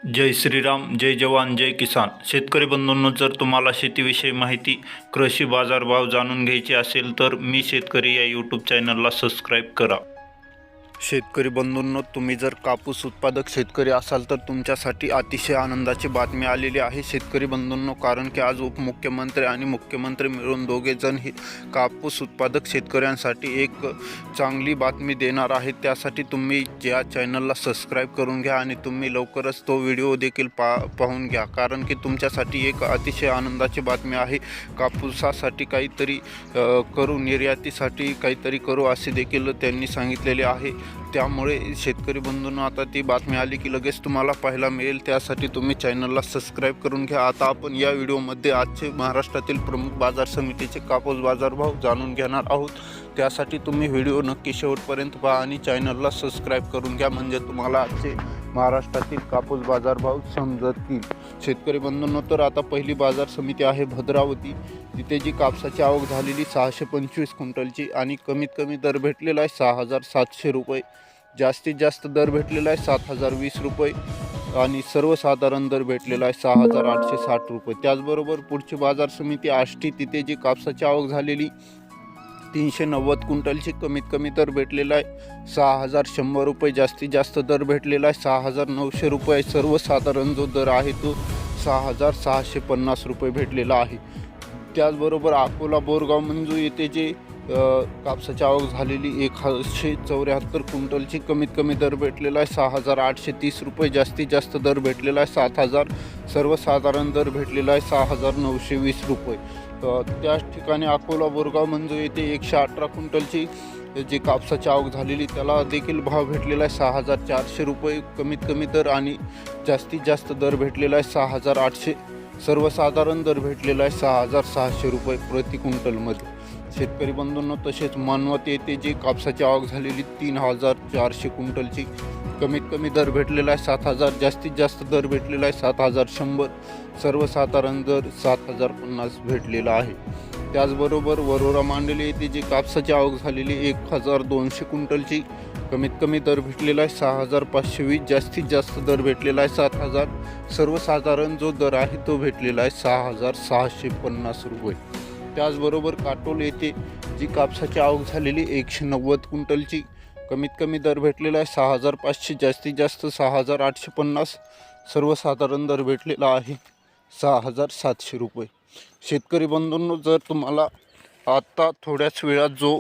जय श्रीराम, जय जवान, जय किसान. शेतकरी बंधूंनो, जर तुम्हाला शेतीविषयी माहिती, कृषी बाजारभाव जाणून घ्यायचे असेल तर मी शेतकरी या यूट्यूब चॅनलला सबस्क्राईब करा. शेतकरी बंधूंनो, तुम्ही जर कापूस उत्पादक शेतकरी असाल तर तुमच्यासाठी अतिशय आनंदाची बातमी आलेली आहे शेतकरी बंधूंनो. कारण की आज उपमुख्यमंत्री आणि मुख्यमंत्री मिळून दोघेजण हे कापूस उत्पादक शेतकऱ्यांसाठी एक चांगली बातमी देणार आहेत. त्यासाठी तुम्ही या चॅनलला सबस्क्राईब करून घ्या आणि तुम्ही लवकरच तो व्हिडिओ देखील पाहून घ्या. कारण की तुमच्यासाठी एक अतिशय आनंदाची बातमी आहे. कापूसासाठी काहीतरी करू, निर्यातीसाठी काहीतरी करू असे देखील त्यांनी सांगितलेले आहे. त्यामुळे शेतकरी बंधूंना आता ती बातमी आली की लगेच तुम्हाला पाहायला मिळेल. त्यासाठी तुम्ही चॅनलला सबस्क्राईब करून घ्या. आता आपण या व्हिडिओमध्ये आजचे महाराष्ट्रातील प्रमुख बाजार समितीचे कापूस बाजारभाव जाणून घेणार आहोत. त्यासाठी तुम्ही व्हिडिओ नक्की शेवटपर्यंत पहा आणि चॅनलला सबस्क्राईब करून घ्या, म्हणजे तुम्हाला आजचे महाराष्ट्रातील कापूस बाजारभाव समजतील. शेतकरी बंधूंनो, तर आता पहिली बाजार समिती आहे भद्रावती. तिथे जी कापसाची आवक झालेली 625 क्विंटलची आणि कमीत कमी दर भेटलेला आहे 6,700 रुपये. जास्तीत जास्त दर भेटलेला आहे 7,020 रुपये आणि सर्वसाधारण दर भेटलेला आहे 6,860 रुपये. त्याचबरोबर पुढची बाजार समिती आष्टी. तिथे जी कापसाची आवक झालेली 390 क्विंटलची, कमीत कमी दर भेटलेला आहे 6,100 रुपये. जास्तीत जास्त दर भेटलेला आहे 6,900 रुपये. सर्वसाधारण जो दर आहे तो 6,650 रुपये भेटलेला आहे. त्याचबरोबर अकोला बोरगाव मंजू येथे जे कापसाची आवक झालेली 174 क्विंटलची, कमीत कमी दर भेटलेला आहे 6,830 रुपये. जास्तीत जास्त दर भेटलेला आहे 7,000. सर्वसाधारण दर भेटलेला आहे 6,920 रुपये. त्याच ठिकाणी अकोला बोरगाव मंजू येथे 118 क्विंटलची जी कापसाची आवक झालेली त्याला देखील भाव भेटलेला आहे 6,400 रुपये कमीत कमी दर आणि जास्तीत जास्त दर भेटलेला आहे 6,800. सर्वसाधारण दर भेटलेला आहे 6,600 रुपये प्रति क्विंटलमध्ये. शेतकरी बंधूंनो, तसेच मानवत येथे जी कापसाची आवक झालेली 3,400 क्विंटलची, कमीत कमी दर भेटलेला आहे 7,000. जास्तीत जास्त दर भेटलेला आहे 7,100. सर्वसाधारण दर 7,050 भेटलेला आहे. त्याचबरोबर वरोरा मांडले येथे जी कापसाची आवक झालेली 1,200 क्विंटलची, कमीत कमी दर भेटलेला आहे 6,520. जास्तीत जास्त दर भेटलेला आहे 7,000. सर्वसाधारण जो दर आहे तो भेटलेला आहे 6,650 रुपये. त्याचबरोबर काटोल येथे जी कापसाची आवक झालेली 190 क्विंटलची, कमीत कमी दर भेटलेला आहे 6,500. जास्तीत जास्त 6,850. सर्वसाधारण दर भेटलेला आहे 6,700 रुपये. शेतकरी बंधूंनो, जर तुम्हाला आता थोड्याच वेळात जो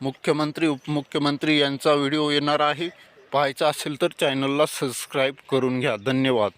मुख्यमंत्री उपमुख्यमंत्री यांचा व्हिडिओ येणार आहे पाहायचा असेल तर चॅनलला सबस्क्राईब करून घ्या. धन्यवाद.